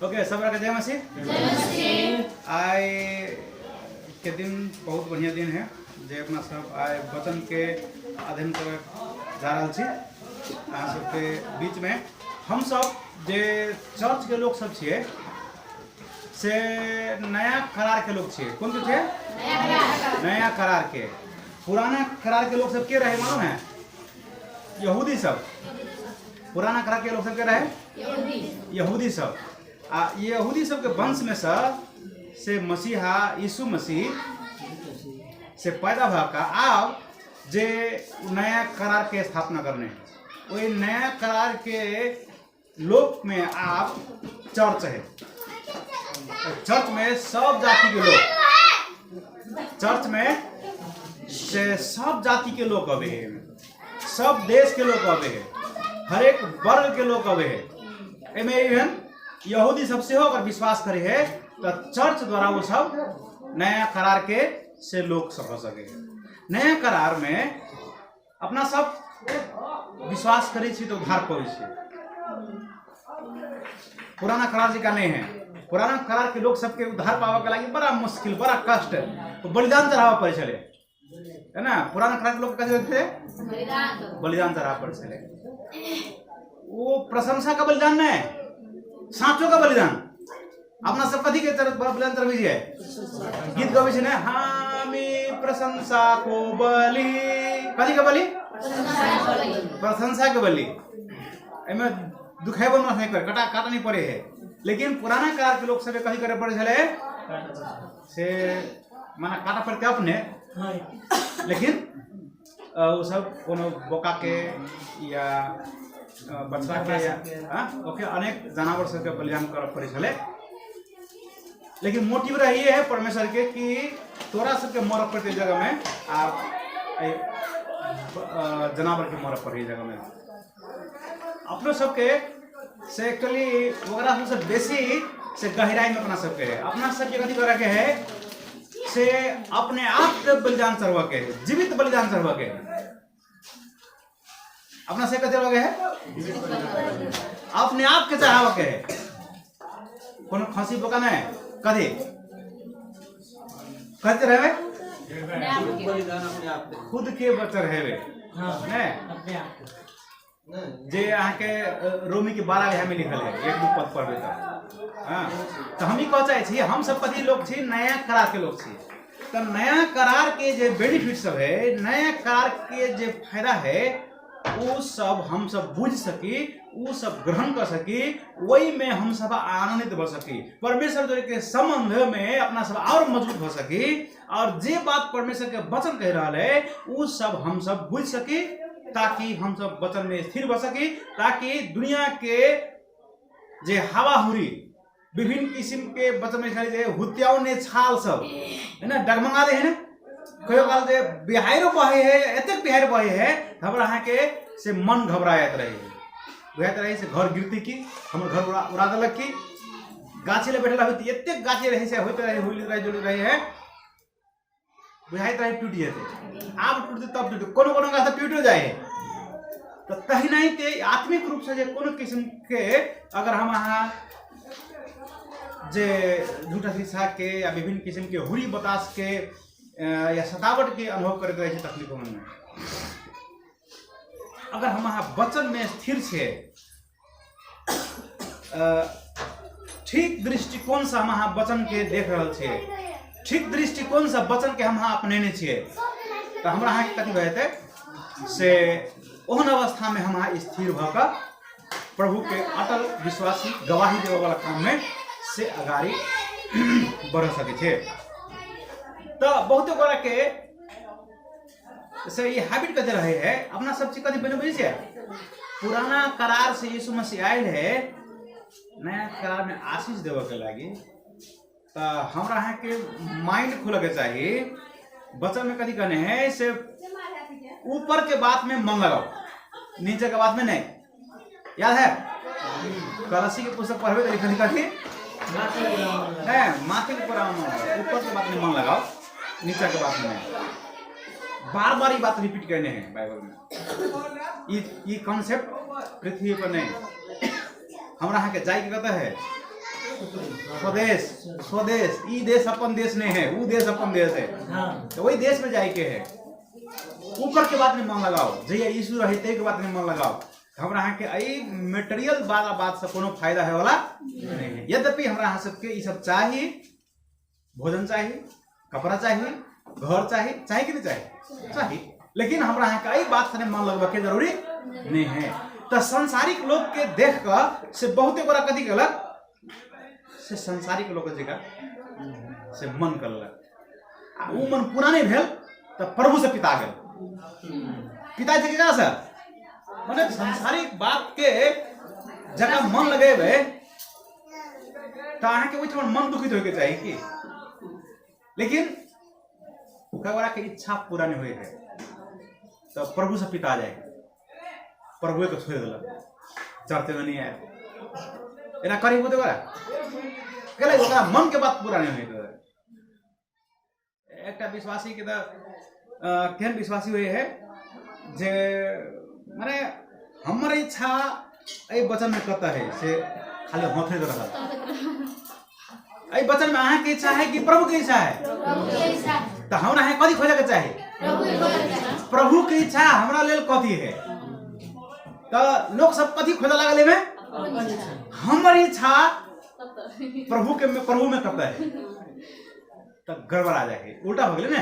Okay, सब जय मसीह। आय के दिन बहुत बढ़िया दिन है जे अपना सब आय वचन के अध्ययन कर जा रहा छी। अहाँ सबके बीच में हम सब जे चर्च के लोग सब छिए से नया करार के लोग छिए। कौन छे? नया करार के। पुराना करार के लोग सब के रहे मालूम है? यहूदी सब। पुराना करार के लोग सब के रहे? यहूदी सब। यहूदी सब के वंश में से मसीहा यीशु मसीह से पैदा भका आप जे नया करार के स्थापना करने वही नया करार के लोक में आप चर्च है। चर्च में सब जाति के लोग, चर्च में से सब जाति के लोग अबे है, सब देश के लोग अबे है, हर एक वर्ग के लोग अबे है। एमे इवन यहूदी सबसे हो अगर विश्वास करे है तो चर्च द्वारा वो सब नया करार के से लोग सब हो सके। नया करार में अपना सब विश्वास करे छी तो उद्धार पावे छी। पुराना करार जी का नहीं है। पुराना करार के लोग सबके उद्धार पावे के लगी बड़ा मुश्किल, बड़ा कष्ट, तो बलिदान चढ़ावा पड़े चले है ना। पुराना करार के लोग कैसे थे? बलिदान चढ़ावा पड़े चले। वो प्रशंसा का बलिदान नहीं, साँचों का बलिदान। अपना सब कथी के बलिदान चढ़ावी है? गीत गवे छे ना, हामी प्रशंसा को बलि। कथी का बलि? प्रशंसा के बलि। एमे दुखे बन नहीं कर काटा नहीं पड़े है। लेकिन पुराना काल के लोग सब कथी करे पड़े छले से माना काटा पड़ते अपने, लेकिन वो सब कोनो बोका के या बच्चा के या ओके अनेक जानवर सब के बलिदान कर पड़े छले। लेकिन मोटिव रही है परमेश्वर के कि तोरा सबके मरब पड़ते जगह में आप जानवर के मरब पड़े जगह में अपने सबके से एक्चुअली वगैरह सबसे बेसी से गहराई में अपना सबके है। अपना सबके कथी करे के है से अपने आप के बलिदान चढ़वा के है, जीवित बलिदान चढ़वा के है। अपना से कथी लगे है? अपने आप के चढ़ावा के है। कोनो खसी बोका नहीं कथी कहते रहे खुद के बचर है जे अहाँ के रोमी के 12 में लिखल है, एक दू पद पढ़बे तो हम ही कह चाहे छी हम सब कथी लोग छी? नया करार के लोग छी। तो नया करार के जे बेनिफिट सब है, नया करार के जे फायदा है, वो सब हम सब बुझ सकी, वो सब ग्रहण कर सकी, वही में हम सब आनंदित हो सकी, परमेश्वर के संबंध में अपना सब और मजबूत हो सकी, और जे बात परमेश्वर के वचन कह रहा है वो सब हम सब बुझ सकी, ताकि हम सब वचन में स्थिर हो सकी, ताकि दुनिया के जे हवा हुरी विभिन्न किस्म के वचन में जे हुत्याउने छाल सब है ना डगमगा दे है ना, कहियो काल जे बिहारो बहे है, एतक बिहार बहे है हमरा अहाँ के से मन घबरायत रही है। बुझाइत रही से घर गिरती की हमर घर उड़ा देलक की गाछी ले बैठल होती एतक गाछी रहे से होते रहे हुली रहे जुड़ी रहे है, बुझाइत रही टूट जेते। आब टूटते तब टूटे, कोनो गाछ टूटो जाए। तो कहीं नहीं ते आत्मिक रूप से जे कोनो किस्म के अगर हम अहाँ जे झूठा शीशा के या विभिन्न किस्म के हुरी बतास के या सतावट के अनुभव करते रहे तकलीफों में, अगर हम अहाँ वचन में स्थिर छे, ठीक दृष्टिकोण से हम अहाँ वचन के देख रहे छे, ठीक दृष्टिकोण से वचन के हम अहाँ अपनेने छिए, तो हमरा अहाँ के कथी भएते से ओहन अवस्था में हम अहाँ स्थिर भकर प्रभु के अटल विश्वासी गवाही देवे वाला काम में से अगाड़ी बढ़ सके छे। तो बहुत गोरा के से ये हैबिट कदे रहे है अपना सब चीज कदी बने बुझे। पुराना करार से यीशु मसीह आयल है नया करार में आशीष देवे के लागी, तो हमरा अहाँ के माइंड खोले के चाहिए। वचन में कथी कहने है से ऊपर के बात में मन लगाओ, नीचे के बात में नहीं। याद है कलसी के पुस्तक पढ़वे तो लिखल कथी है? माथे के ऊपर के बात में मन लगाओ, नीचे के बात में नहीं। बार बार ये बात रिपीट करने हैं बाइबल में। ये कॉन्सेप्ट पृथ्वी पर नहीं, हमरा अहाँ के जाय के कहता है स्वदेश स्वदेश, ई देश अपन देश नहीं है, वो देश अपन देश है। तो वही देश में जाए के है। ऊपर के बात में मन लगाओ, जैसे यीशु रहे के बात में मन लगाओ। हमरा यहाँ के आई मटेरियल वाला बात से कोनो फायदा है वाला नहीं है। यद्यपि हमरा यहाँ सबके ये सब चाहिए, भोजन चाहिए, कपड़ा चाहिए, घर चाहिए, चाहिए कि नहीं चाहिए, चाहिए। लेकिन हमरा यहाँ का बात से मन लगवा के जरूरी नहीं है। तो संसारिक लोग के देख कर से बहुते बड़ा कथी गलत से संसारिक लोग जगह से मन करलक, वो मन पूरा नहीं भेल तो प्रभु से पिता गए। पिता जी के से माने संसारिक बात के जगह मन लगेबे तो अहाँ के ओहिठाम मन दुखित होके चाहिए कि, लेकिन कई के इच्छा पूरा नहीं हुए है तो प्रभु से पिता जाए, प्रभु को छोड़ दिलक, चढ़ते में नहीं आए एना करी बोते कहले ओकरा मन के बात पूरा नहीं हुए। एक विश्वासी के केहन विश्वासी हुए है जे माने हमर इच्छा ए वचन में कहता है से खाली होथे रहा। ए वचन में अहाँ के इच्छा है कि प्रभु के इच्छा है? तो हमरा है कथी खोजे के चाही? प्रभु के इच्छा हमरा लेल कथी है? तो लोग सब कथी खोजे लागले में हमर इच्छा प्रभु में करता है तो गड़बड़ आ जाए, उल्टा हो गए ना।